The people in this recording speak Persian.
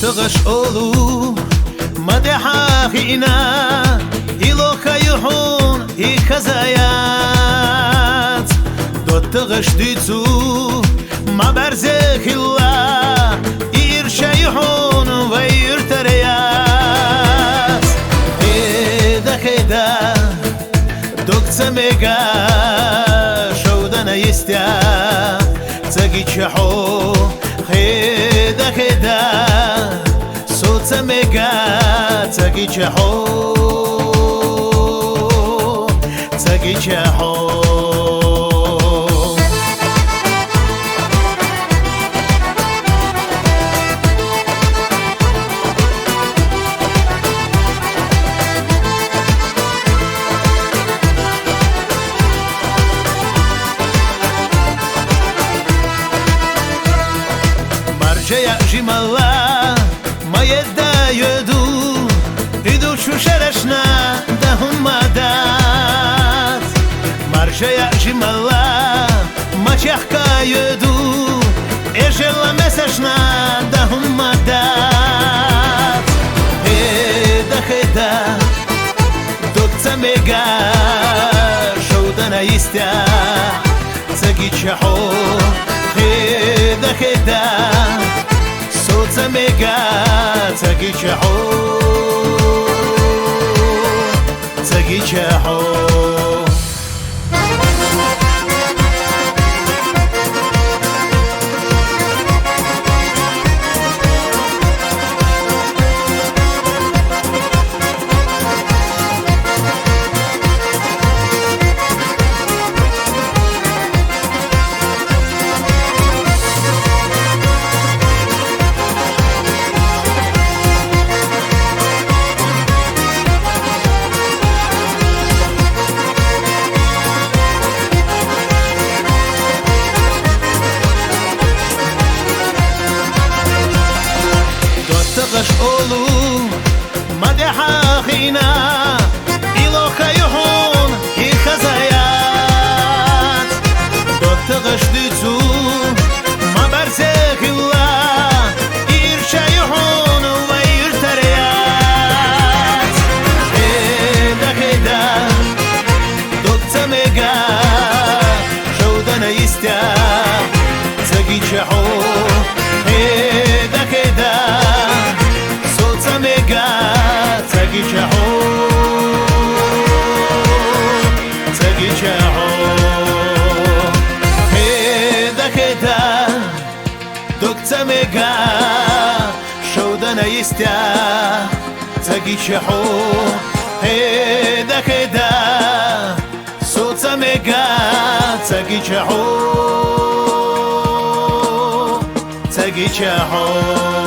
تغش أولو مدحا خينا إلوكا يحون إكزايات دو تغش ديتو ما برزك الله إيرشا يحون ويرتريات إيدا كيدا دوك تميقا شودنا يستيا تاقيتشحو خيدا خيدا صوت ميقا تاقيتشحو تاقيتشحو جاي جمالا ما يدا يدو يدو شو شرشنا دهم مدات مرجع جمالا ما تحكا يدو اجل مسشنا دهم مدات هيدا خيدا دوك تميقا شودنا يستيا تاقي تشحو خيدا خيدا صوت ميقا تاقيتشحو تاقيتشحو تغش أولو مدحا خينا إلوكا يحون إخزايات دو تغش ديتو ما برزك الله إيرشا يحون ويرتريات خيدا خيدا دوك تميقا شودنا يستيا تاقيتشحو خيدا خيدا تاقيتشحو تاقيتشحو خيدا خيدا دوك تميقا شودنا يستيا تاقيتشحو خيدا خيدا صوت ميقا تاقيتشحو تاقيتشحو